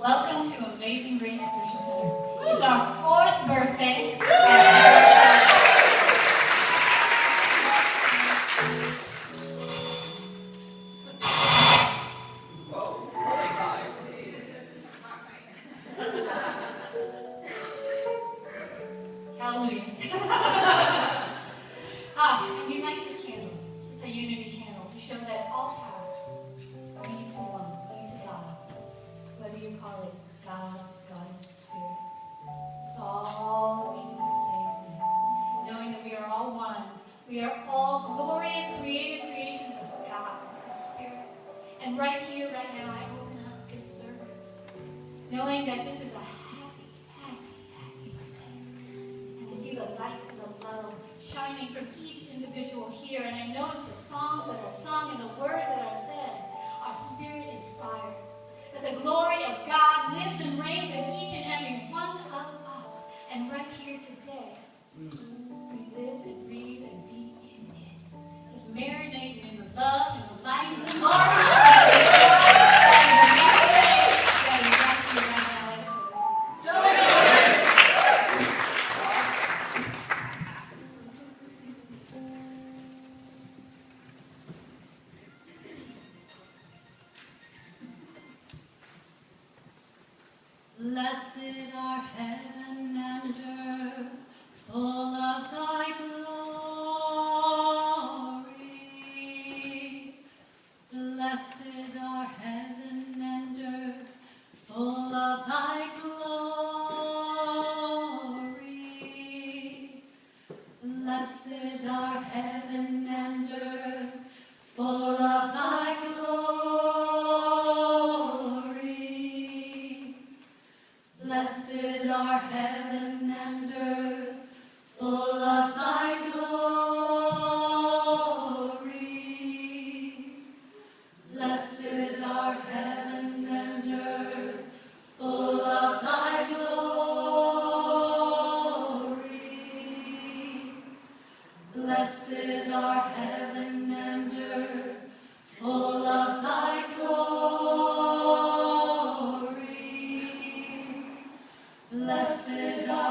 Welcome to Amazing Grace Spiritual Center. It's our 4th birthday. Hallelujah. And we light this candle. It's a unity candle to show that all paths lead to one, lead to God. Whether you call it God, God is Spirit. It's all leading to the same thing. Knowing that we are all one. We are all glorious created creations of God, of Spirit. And right here, right now, I open up this service. Knowing that this is a happy, happy, happy birthday. And I see the light of the love shining from each individual here. And I know that the songs that are sung and the words that are said are Spirit-inspired. That the glory of God lives and reigns in each and every one of us. And right here today, we live and breathe and be in it. Just marinating in the love and the light and the glory of God. Blessed are heaven and earth, full of thy glory. Blessed are heaven and earth, full of thy glory. Blessed are heaven and earth, full of thy glory. Blessed are heaven and earth, full of thy glory. Blessed are heaven and earth, full of thy glory. Blessed are heaven and earth, full of thy glory. Blessed are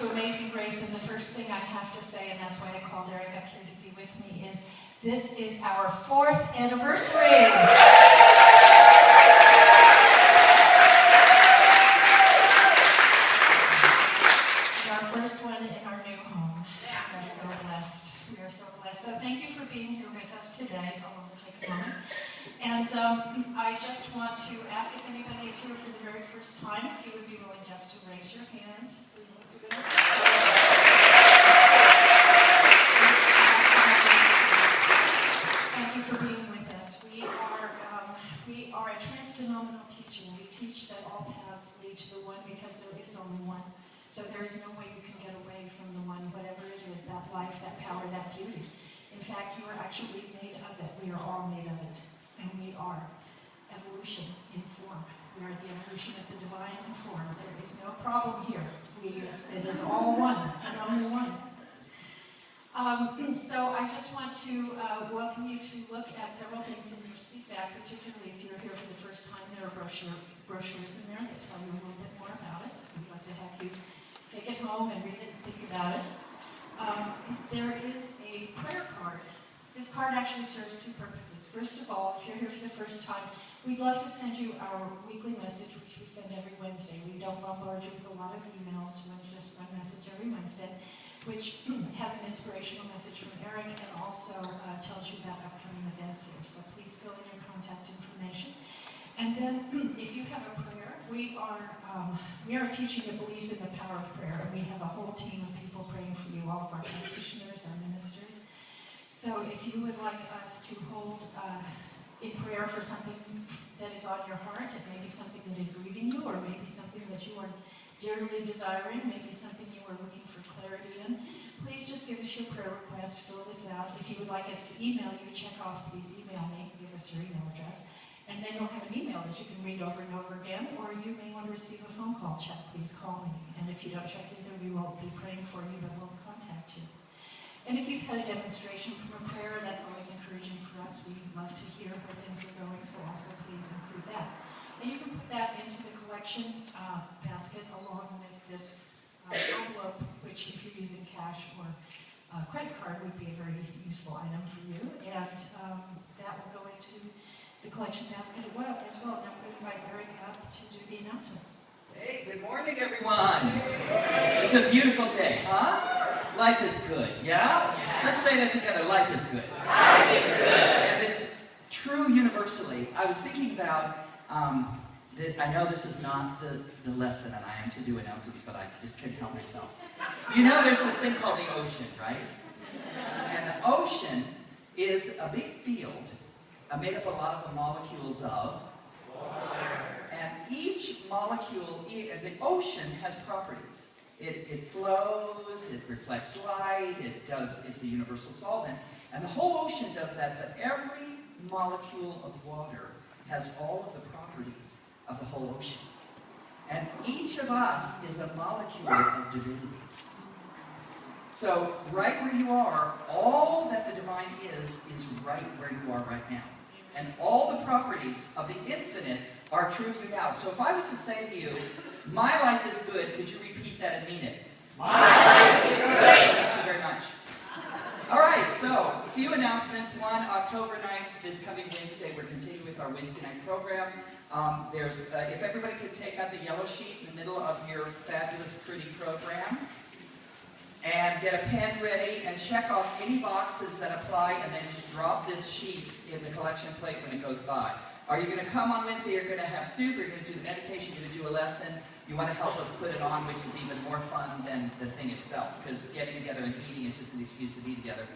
to Amazing Grace, and the first thing I have to say, and that's why I called Eric up here to be with me, is this is our 4th anniversary. Our first one in our new home. We are so blessed. We are so blessed. So thank you for being here with us today. I'll take a moment. And I just want to ask if anybody is here for the very first time, if you would be willing just to raise your hand. Thank you for being with us. We are a trans-denominational teaching. We teach that all paths lead to the one because there is only one. So there is no way you can get away from the one, whatever it is, that life, that power, that beauty. In fact, you are actually made of it. We are all made of it. And we are evolution in form. We are the evolution of the divine in form. There is no problem here. It is all one and only one. So I just want to welcome you to look at several things in your seat back, particularly if you're here for the first time. There are brochures in there that tell you a little bit more about us. We'd like to have you take it home and read it and think about us. There is a prayer card. This card actually serves 2 purposes. First of all, if you're here for the first time, we'd love to send you our weekly message, which we send every Wednesday. We don't bombard you with a lot of emails, just one message every Wednesday, which has an inspirational message from Eric and also tells you about upcoming events here. So please fill in your contact information. And then, if you have a prayer, we are a teaching that believes in the power of prayer, and we have a whole team of people praying for you, all of our practitioners, our ministers. So if you would like us to hold in prayer for something that is on your heart, it may be something that is grieving you, or maybe something that you are dearly desiring, maybe something you are looking for clarity in, please just give us your prayer request, fill this out. If you would like us to email you, check off, please email me, give us your email address. And then you'll have an email that you can read over and over again, or you may want to receive a phone call. Check, please call me. And if you don't check either, we will be praying for you, but we'll contact you. And if you've had a demonstration from a prayer, that's always encouraging for us. We love to hear how things are going, so also please include that. And you can put that into the collection basket along with this envelope, which if you're using cash or credit card would be a very useful item for you. And that will go into the collection basket as well. Now I'm going to invite Eric up to do the announcement. Hey, good morning, everyone. It's a beautiful day, huh? Life is good, yeah? Let's say that together. Life is good. Life is good. And it's true universally. I was thinking about, I know this is not the lesson, and I am to do announcements, but I just can't help myself. You know there's this thing called the ocean, right? And the ocean is a big field made up a lot of the molecules of water. And each molecule, the ocean has properties. It flows, it reflects light, it's a universal solvent. And the whole ocean does that, but every molecule of water has all of the properties of the whole ocean. And each of us is a molecule of divinity. So right where you are, all that the divine is right where you are right now. And all the properties of the infinite are true of you now. So if I was to say to you, my life is good, could you repeat that and mean it? My life is good. Thank you very much. All right, so a few announcements. One, October 9th, this coming Wednesday, we're continuing with our Wednesday night program. If everybody could take out the yellow sheet in the middle of your fabulous, pretty program, and get a pen ready and check off any boxes that apply, and then just drop this sheet in the collection plate when it goes by. Are you going to come on Wednesday? You're going to have soup, you're going to do the meditation, you're going to do a lesson. You want to help us put it on, which is even more fun than the thing itself, because getting together and eating is just an excuse to be together.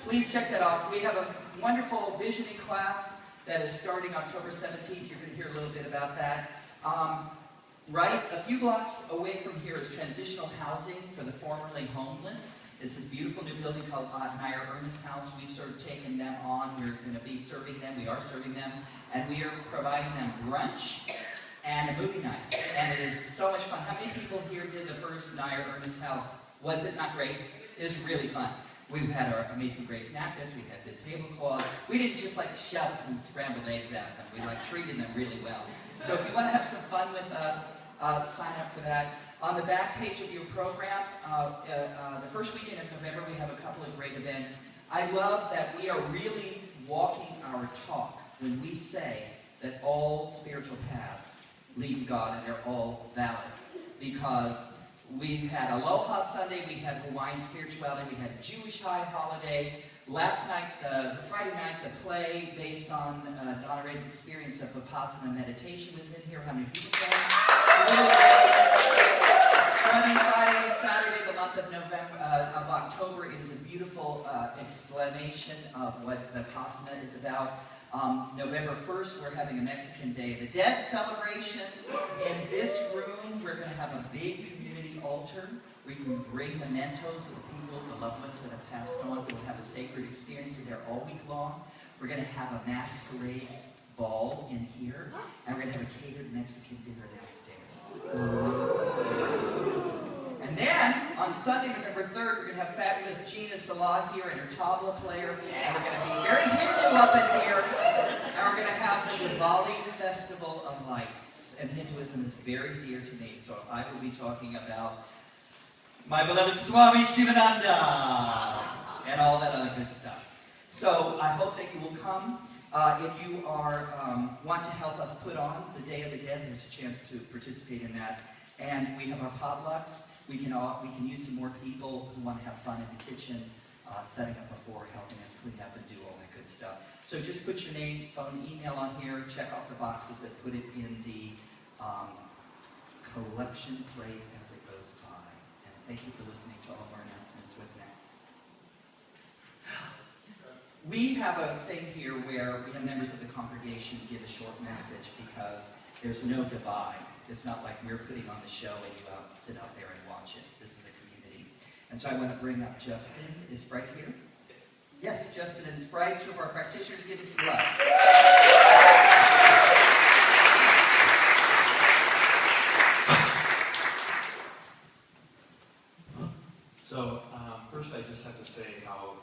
Please check that off. We have a wonderful visioning class that is starting October 17th. You're going to hear a little bit about that. Right a few blocks away from here is transitional housing for the formerly homeless. It's this beautiful new building called Nair Ernest House. We've sort of taken them on. We're going to be serving them. We are serving them. And we are providing them brunch and a movie night. And it is so much fun. How many people here did the first Nair Ernest House? Was it not great? It was really fun. We had our Amazing Grace napkins. We had the tablecloth. We didn't just like shove some scrambled eggs at them. We like treated them really well. So if you want to have some fun with us, sign up for that. On the back page of your program, the first weekend of November, we have a couple of great events. I love that we are really walking our talk when we say that all spiritual paths lead to God and they're all valid. Because we've had Aloha Sunday, we had Hawaiian spirituality, we had Jewish high holiday. Last night, Friday night, the play based on Donna Ray's experience of Vipassana meditation was in here. How many people came? Friday, Saturday, the month of October, it is a beautiful explanation of what Vipassana is about. November 1st, we're having a Mexican Day of the Dead celebration. In this room, we're going to have a big community altar. We can bring mementos of the people, the loved ones that have passed on. We'll have a sacred experience in there all week long. We're going to have a masquerade ball in here, and we're going to have a catered Mexican dinner downstairs. And then, on Sunday, November 3rd, we're going to have fabulous Gina Salah here and her tabla player, and we're going to be very Hindu up in here, and we're going to have the Diwali Festival of Lights. And Hinduism is very dear to me, so I will be talking about my beloved Swami Shivananda and all that other good stuff. So I hope that you will come. If you want to help us put on the Day of the Dead, there's a chance to participate in that. And we have our potlucks. We can use some more people who want to have fun in the kitchen, setting up before, helping us clean up and do all that good stuff. So just put your name, phone, email on here. Check off the boxes and put it in the collection plate as it goes by. And thank you for listening to all of our announcements. What's next? We have a thing here where we have members of the congregation give a short message because there's no divide. It's not like we're putting on the show and you sit out there and watch it. This is a community. And so I want to bring up Justin. Is Sprite here? Yes, Justin and Sprite, two of our practitioners. Give him some love. So, first I just have to say how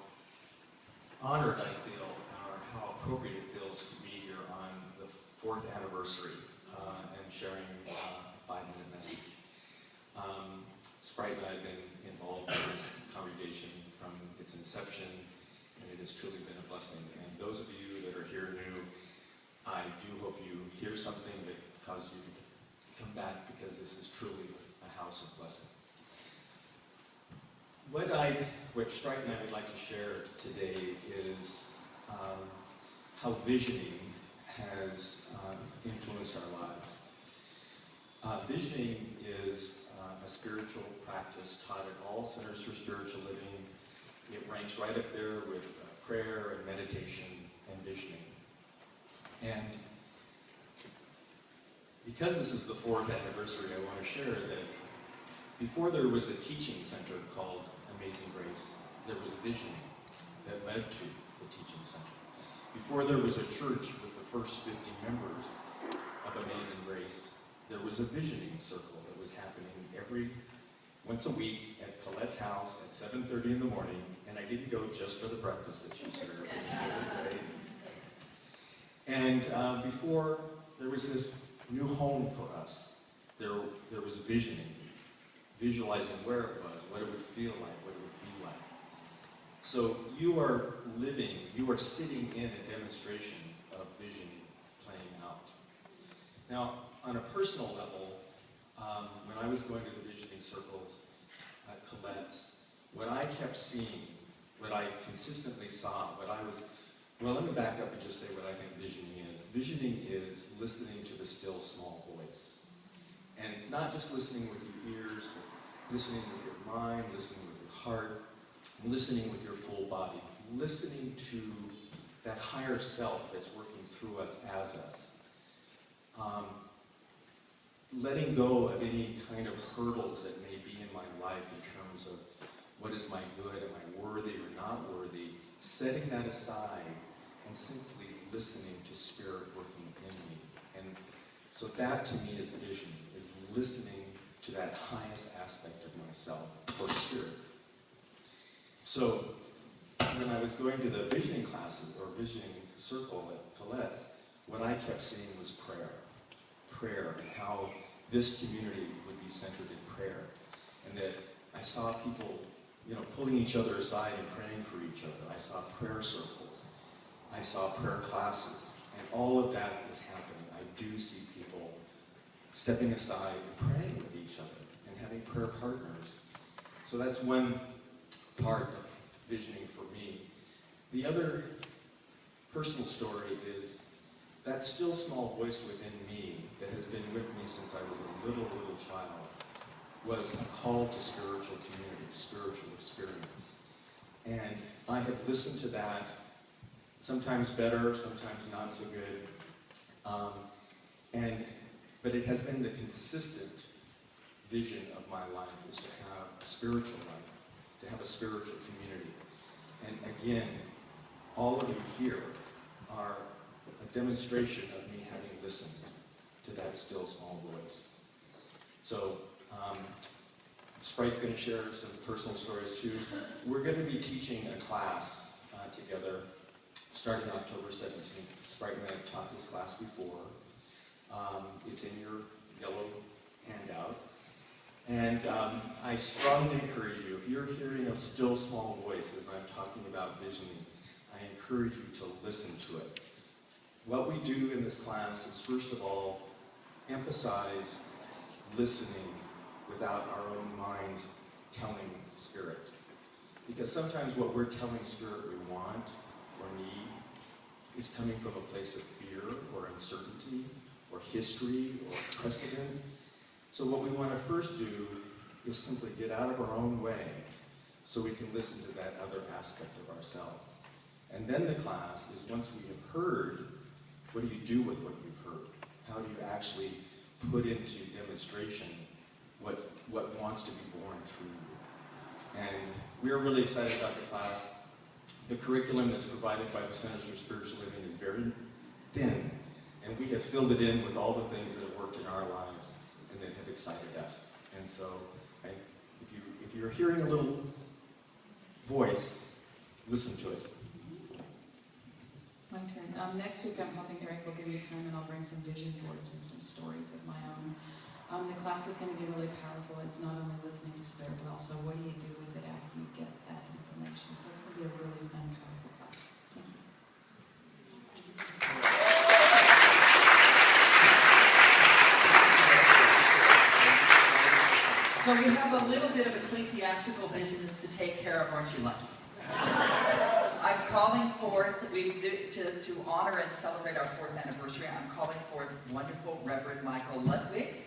honored I feel, or how appropriate it feels to be here on the 4th anniversary and sharing a 5-minute message. Sprite and I have been involved in this congregation from its inception, and it has truly been a blessing. And those of you that are here new, I do hope you hear something that causes you to come back, because this is truly a house of blessing. What Sprite and I would like to share today is how visioning has influenced our lives. Visioning is a spiritual practice taught at all Centers for Spiritual Living. It ranks right up there with prayer and meditation and visioning. And because this is the 4th anniversary, I want to share that before there was a teaching center called Amazing Grace, there was visioning that led to the teaching center. Before there was a church with the first 50 members of Amazing Grace, there was a visioning circle that was happening once a week at Colette's house at 7:30 in the morning, and I didn't go just for the breakfast that she served. It was really great. And before there was this new home for us, there was visioning, visualizing where it was, what it would feel like, what it would be like. So you are sitting in a demonstration of vision playing out. Now, on a personal level, when I was going to the visioning circles at Colette's, what I kept seeing, what I consistently saw, well, let me back up and just say what I think visioning is. Visioning is listening to the still small voice. And not just listening with your ears, but listening with your mind, listening with your heart, listening with your full body, listening to that higher self that's working through us as us. Letting go of any kind of hurdles that may be in my life in terms of what is my good, am I worthy or not worthy, setting that aside and simply listening to Spirit working in me. And so that to me is vision, is listening to that highest aspect of myself, or Spirit. So when I was going to the visioning classes or visioning circle at Colette's, what I kept seeing was prayer. Prayer, and how this community would be centered in prayer, and that I saw people, pulling each other aside and praying for each other. I saw prayer circles. I saw prayer classes, and all of that was happening. I do see people stepping aside and praying with each other and having prayer partners. So that's one part of visioning for me. The other personal story is that still small voice within me that has been with me since I was a little child was a call to spiritual community, spiritual experience. And I have listened to that, sometimes better, sometimes not so good. But it has been the consistent vision of my life is to have a spiritual life, to have a spiritual community. And again, all of you here are a demonstration of me having listened to that still small voice. So, Sprite's going to share some personal stories too. We're going to be teaching a class together starting October 17th. Sprite and I have taught this class before. It's in your yellow handout. And I strongly encourage you, if you're hearing a still small voice as I'm talking about visioning, I encourage you to listen to it. What we do in this class is, first of all, emphasize listening without our own minds telling Spirit. Because sometimes what we're telling Spirit we want or need is coming from a place of fear or uncertainty or history or precedent. So what we want to first do is simply get out of our own way so we can listen to that other aspect of ourselves. And then the class is, once we have heard, what do you do with what you've heard? How do you actually put into demonstration what wants to be born through you? And we're really excited about the class. The curriculum that's provided by the Centers for Spiritual Living is very thin, and we have filled it in with all the things that have worked in our lives and that have excited us. And so, if you're hearing a little voice, listen to it. My turn. Next week, I'm hoping Eric will give me time and I'll bring some vision boards and some stories of my own. The class is going to be really powerful. It's not only listening to Spirit, but also what do you do with it after you get that information. So it's going to be a really fun, powerful class. Thank you. So we have a little bit of ecclesiastical business to take care of, aren't you lucky? I'm calling forth, to honor and celebrate our 4th anniversary, I'm calling forth wonderful Reverend Michael Ludwig